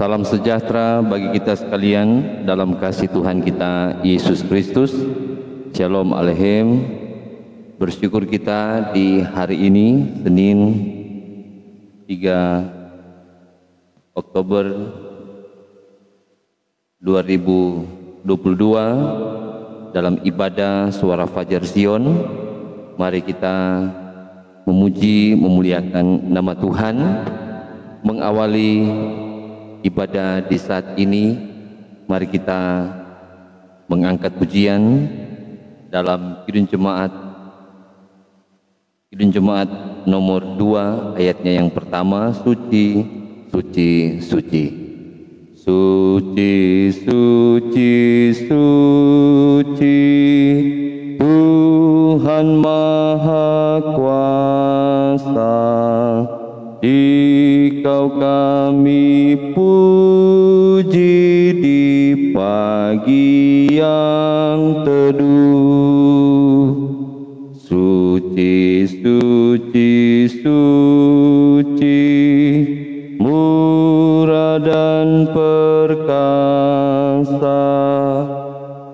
Salam sejahtera bagi kita sekalian dalam kasih Tuhan kita Yesus Kristus. Shalom Aleichem. Bersyukur kita di hari ini, Senin 3 Oktober 2022 dalam ibadah Suara Fajar Zion. Mari kita memuji, memuliakan nama Tuhan, mengawali ibadah di saat ini. Mari kita mengangkat pujian dalam Kidung Jemaat nomor 2 ayatnya yang pertama, suci, suci, suci. Suci, suci, suci, Tuhan Maha Kuasa. Dikau kami puji di pagi yang teduh. Suci, suci, suci, murah dan perkasa,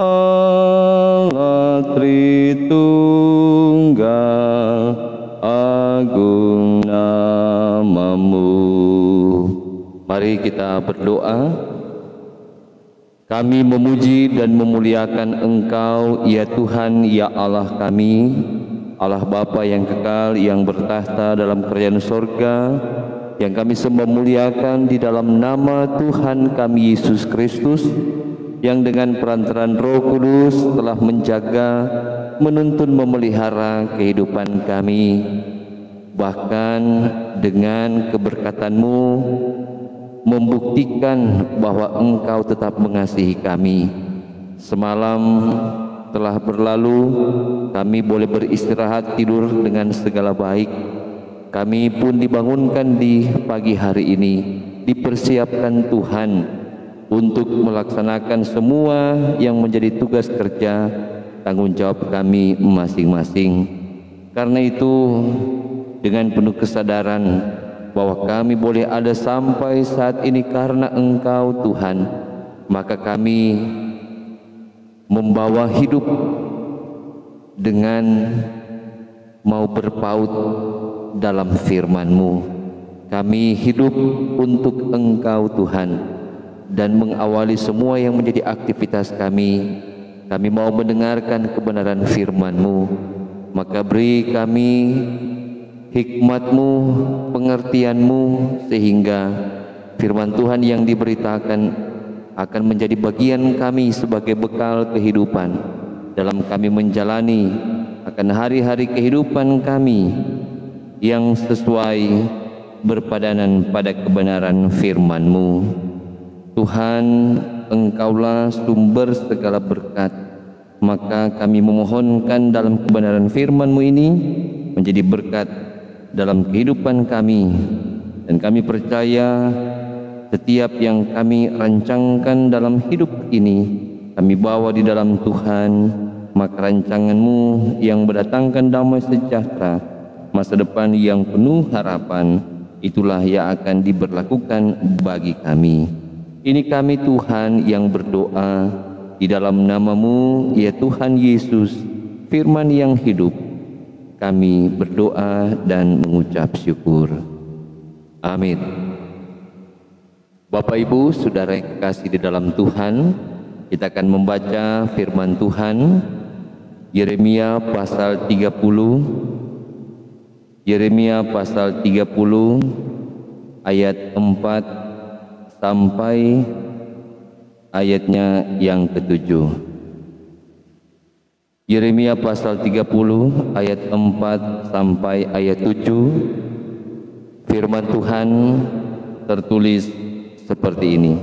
Allah Tritunggal, agung namamu. Mari kita berdoa. Kami memuji dan memuliakan Engkau, ya Tuhan, ya Allah kami, Allah Bapa yang kekal, yang bertahta dalam kerajaan sorga, yang kami sembah muliakan di dalam nama Tuhan kami Yesus Kristus, yang dengan perantaraan Roh Kudus telah menjaga, menuntun, memelihara kehidupan kami. Bahkan dengan keberkatan-Mu membuktikan bahwa Engkau tetap mengasihi kami. Semalam telah berlalu, kami boleh beristirahat tidur dengan segala baik. Kami pun dibangunkan di pagi hari ini, dipersiapkan Tuhan untuk melaksanakan semua yang menjadi tugas kerja tanggung jawab kami masing-masing. Karena itu, dengan penuh kesadaran bahwa kami boleh ada sampai saat ini karena Engkau Tuhan, maka kami membawa hidup dengan mau berpaut dalam firman-Mu. Kami hidup untuk Engkau Tuhan, dan mengawali semua yang menjadi aktivitas kami. Kami mau mendengarkan kebenaran firman-Mu, maka beri kami hikmat-Mu, pengertian-Mu, sehingga firman Tuhan yang diberitakan akan menjadi bagian kami sebagai bekal kehidupan dalam kami menjalani akan hari-hari kehidupan kami yang sesuai berpadanan pada kebenaran firman-Mu. Tuhan, Engkaulah sumber segala berkat, maka kami memohonkan dalam kebenaran firman-Mu ini menjadi berkat dalam kehidupan kami, dan kami percaya setiap yang kami rancangkan dalam hidup ini kami bawa di dalam Tuhan, maka rancangan-Mu yang mendatangkan damai sejahtera, masa depan yang penuh harapan, itulah yang akan diberlakukan bagi kami. Ini kami Tuhan yang berdoa di dalam nama-Mu, ya Tuhan Yesus, firman yang hidup. Kami berdoa dan mengucap syukur. Amin. Bapak Ibu, saudara yang kekasih di dalam Tuhan, kita akan membaca firman Tuhan Yeremia pasal 30. Yeremia pasal 30 ayat 4 sampai ayatnya yang ke-7. Yeremia pasal 30 ayat 4 sampai ayat 7. Firman Tuhan tertulis seperti ini.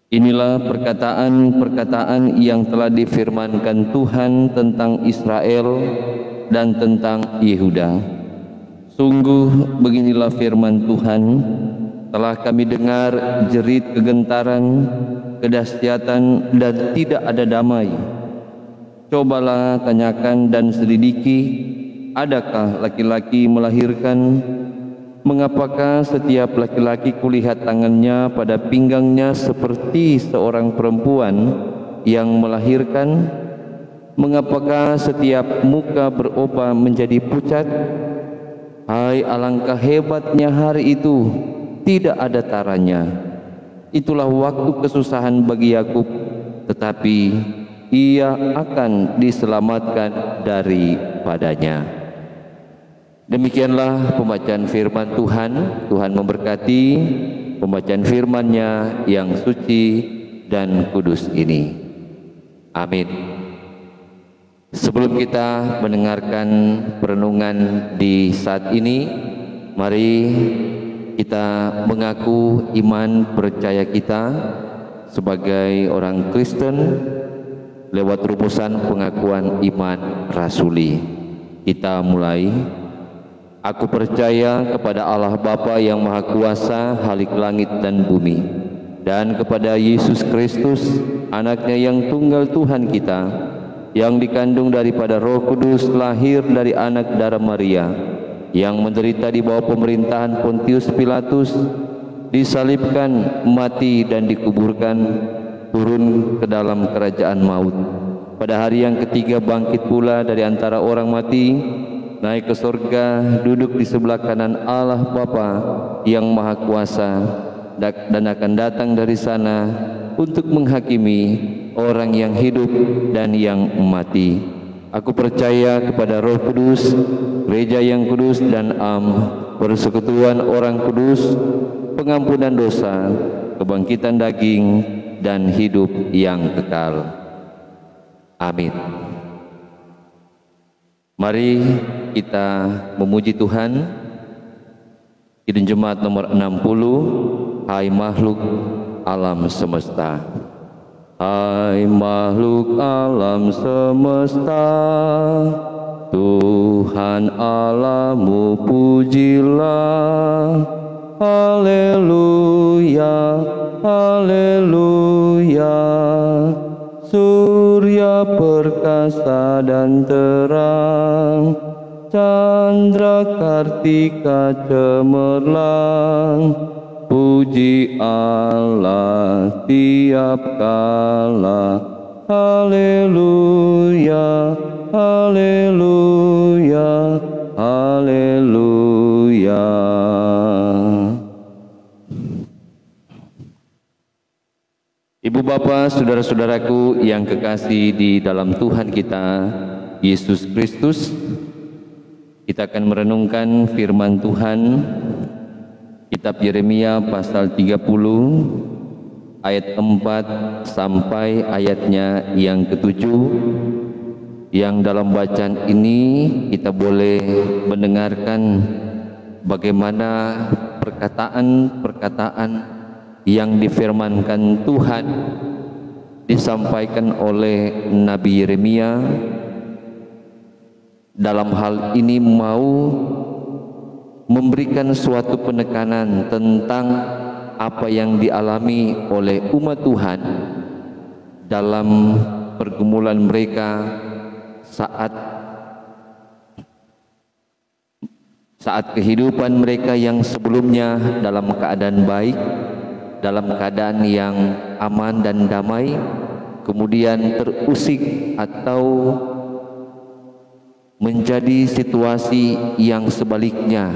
Inilah perkataan-perkataan yang telah difirmankan Tuhan tentang Israel dan tentang Yehuda. Sungguh beginilah firman Tuhan, telah kami dengar jerit kegentaran, kedahsyatan, dan tidak ada damai. Cobalah tanyakan dan selidiki, adakah laki-laki melahirkan Mengapakah setiap laki-laki kulihat tangannya pada pinggangnya seperti seorang perempuan yang melahirkan? Mengapakah setiap muka berubah menjadi pucat? Hai, alangkah hebatnya hari itu, tidak ada taranya. Itulah waktu kesusahan bagi Yakub, tetapi ia akan diselamatkan daripadanya. Demikianlah pembacaan firman Tuhan. Tuhan memberkati pembacaan firman-Nya yang suci dan kudus ini. Amin. Sebelum kita mendengarkan perenungan di saat ini, mari kita mengaku iman percaya kita sebagai orang Kristen lewat rumusan pengakuan iman rasuli. Kita mulai. Aku percaya kepada Allah Bapa yang Maha Kuasa, Khalik langit dan bumi, dan kepada Yesus Kristus, Anaknya yang tunggal Tuhan kita, yang dikandung daripada Roh Kudus, lahir dari anak darah Maria, yang menderita di bawah pemerintahan Pontius Pilatus, disalibkan, mati dan dikuburkan, turun ke dalam kerajaan maut. Pada hari yang ketiga bangkit pula dari antara orang mati, naik ke surga, duduk di sebelah kanan Allah Bapa yang Maha Kuasa, dan akan datang dari sana untuk menghakimi orang yang hidup dan yang mati. Aku percaya kepada Roh Kudus, gereja yang kudus dan persekutuan orang kudus, pengampunan dosa, kebangkitan daging, dan hidup yang kekal. Amin. Mari kita memuji Tuhan. Kidung Jemaat nomor 60. Hai makhluk alam semesta. Hai makhluk alam semesta, Tuhan Allahmu pujilah. Haleluya, haleluya. Surya perkasa dan terang, Chandra Kartika cemerlang, puji Allah tiap kala. Haleluya, haleluya, haleluya. Ibu Bapa, saudara-saudaraku yang kekasih di dalam Tuhan kita Yesus Kristus, kita akan merenungkan firman Tuhan kitab Yeremia pasal 30 ayat 4 sampai ayatnya yang ke-7, yang dalam bacaan ini kita boleh mendengarkan bagaimana perkataan-perkataan yang difirmankan Tuhan disampaikan oleh Nabi Yeremia. Dalam hal ini mau memberikan suatu penekanan tentang apa yang dialami oleh umat Tuhan dalam pergumulan mereka saat kehidupan mereka yang sebelumnya dalam keadaan baik, dalam keadaan yang aman dan damai, kemudian terusik atau menjadi situasi yang sebaliknya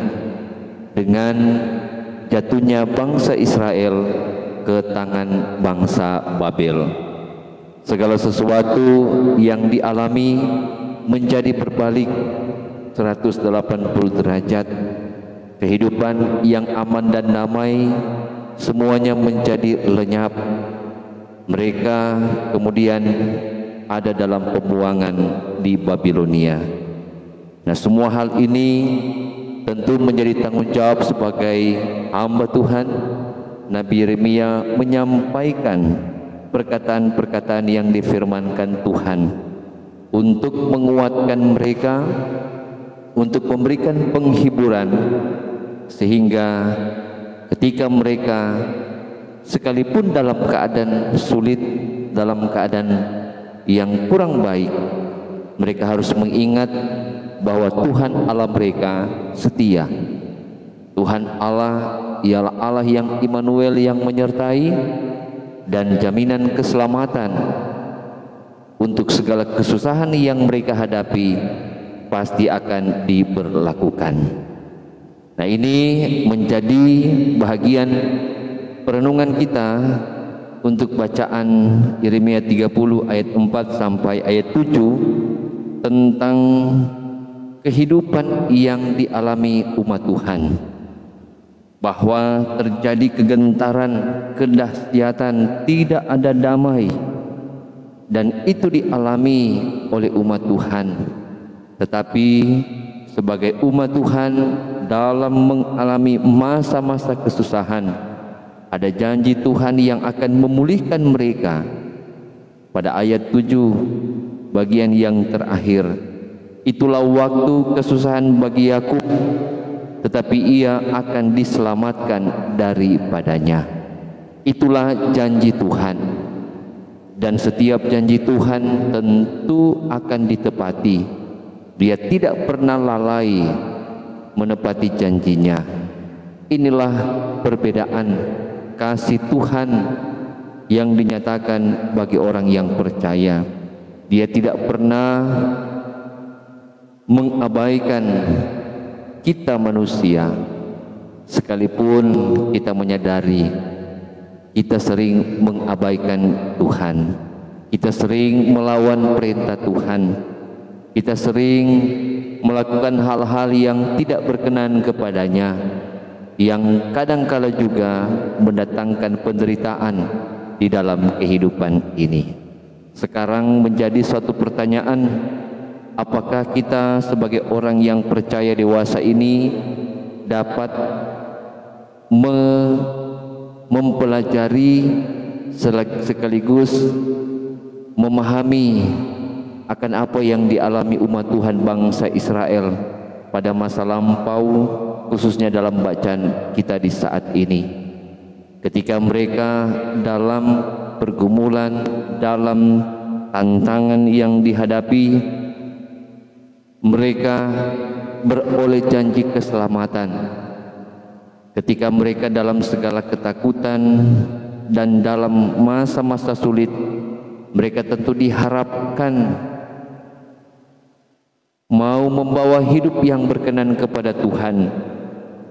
dengan jatuhnya bangsa Israel ke tangan bangsa Babel. Segala sesuatu yang dialami menjadi berbalik 180 derajat. Kehidupan yang aman dan damai semuanya menjadi lenyap. Mereka kemudian ada dalam pembuangan di Babilonia. Nah, semua hal ini tentu menjadi tanggung jawab sebagai hamba Tuhan. Nabi Yeremia menyampaikan perkataan-perkataan yang difirmankan Tuhan untuk menguatkan mereka, untuk memberikan penghiburan, sehingga ketika mereka sekalipun dalam keadaan sulit, dalam keadaan yang kurang baik, mereka harus mengingat bahwa Tuhan Allah mereka setia. Tuhan Allah ialah Allah yang Immanuel, yang menyertai dan jaminan keselamatan untuk segala kesusahan yang mereka hadapi pasti akan diberlakukan. Nah, ini menjadi bahagian perenungan kita untuk bacaan Yeremia 30 ayat 4 sampai ayat 7 tentang kehidupan yang dialami umat Tuhan, bahwa terjadi kegentaran, kedahsyatan, tidak ada damai, dan itu dialami oleh umat Tuhan. Tetapi sebagai umat Tuhan dalam mengalami masa-masa kesusahan, ada janji Tuhan yang akan memulihkan mereka. Pada ayat 7 bagian yang terakhir, itulah waktu kesusahan bagi Yakub, tetapi ia akan diselamatkan daripadanya. Itulah janji Tuhan, dan setiap janji Tuhan tentu akan ditepati. Dia tidak pernah lalai menepati janjinya. Inilah perbedaan kasih Tuhan yang dinyatakan bagi orang yang percaya. Dia tidak pernah mengabaikan kita manusia, sekalipun kita menyadari kita sering mengabaikan Tuhan, kita sering melawan perintah Tuhan, kita sering melakukan hal-hal yang tidak berkenan kepadanya, yang kadangkala juga mendatangkan penderitaan di dalam kehidupan ini. Sekarang menjadi suatu pertanyaan, apakah kita sebagai orang yang percaya dewasa ini dapat mempelajari sekaligus memahami akan apa yang dialami umat Tuhan bangsa Israel pada masa lampau, khususnya dalam bacaan kita di saat ini, ketika mereka dalam pergumulan, dalam tantangan yang dihadapi, mereka beroleh janji keselamatan. Ketika mereka dalam segala ketakutan dan dalam masa-masa sulit, mereka tentu diharapkan mau membawa hidup yang berkenan kepada Tuhan.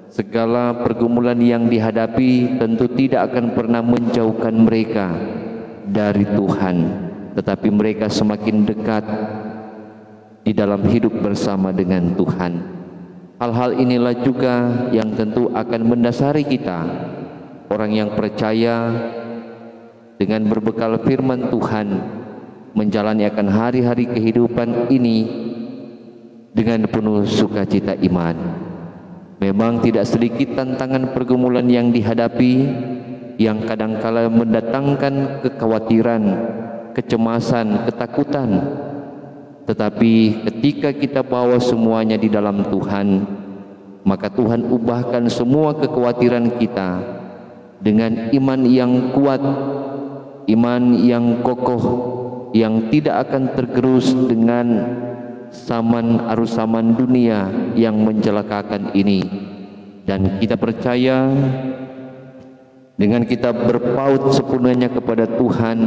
Segala pergumulan yang dihadapi tentu tidak akan pernah menjauhkan mereka dari Tuhan, tetapi mereka semakin dekat di dalam hidup bersama dengan Tuhan. Hal-hal inilah juga yang tentu akan mendasari kita, orang yang percaya, dengan berbekal firman Tuhan, menjalani akan hari-hari kehidupan ini dengan penuh sukacita iman. Memang tidak sedikit tantangan pergumulan yang dihadapi, yang kadangkala mendatangkan kekhawatiran, kecemasan, ketakutan. Tetapi ketika kita bawa semuanya di dalam Tuhan, maka Tuhan ubahkan semua kekhawatiran kita dengan iman yang kuat, iman yang kokoh, yang tidak akan tergerus dengan arus zaman dunia yang mencelakakan ini. Dan kita percaya dengan kita berpaut sepenuhnya kepada Tuhan,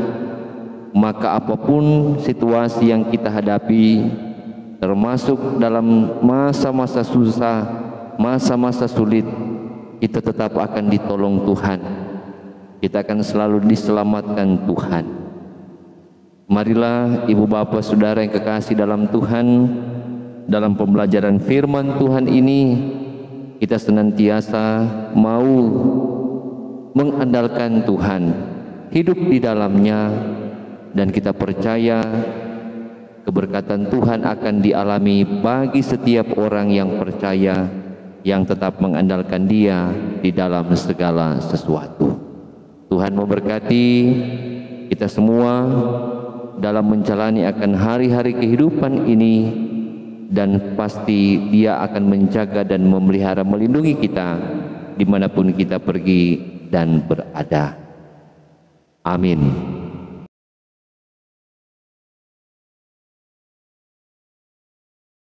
maka apapun situasi yang kita hadapi, termasuk dalam masa-masa susah, masa-masa sulit, kita tetap akan ditolong Tuhan. Kita akan selalu diselamatkan Tuhan. Marilah ibu bapak saudara yang kekasih dalam Tuhan, dalam pembelajaran firman Tuhan ini, kita senantiasa mau mengandalkan Tuhan, hidup di dalamnya, dan kita percaya keberkatan Tuhan akan dialami bagi setiap orang yang percaya, yang tetap mengandalkan Dia di dalam segala sesuatu. Tuhan memberkati kita semua dalam menjalani akan hari-hari kehidupan ini, dan pasti Dia akan menjaga dan memelihara, melindungi kita dimanapun kita pergi dan berada. Amin.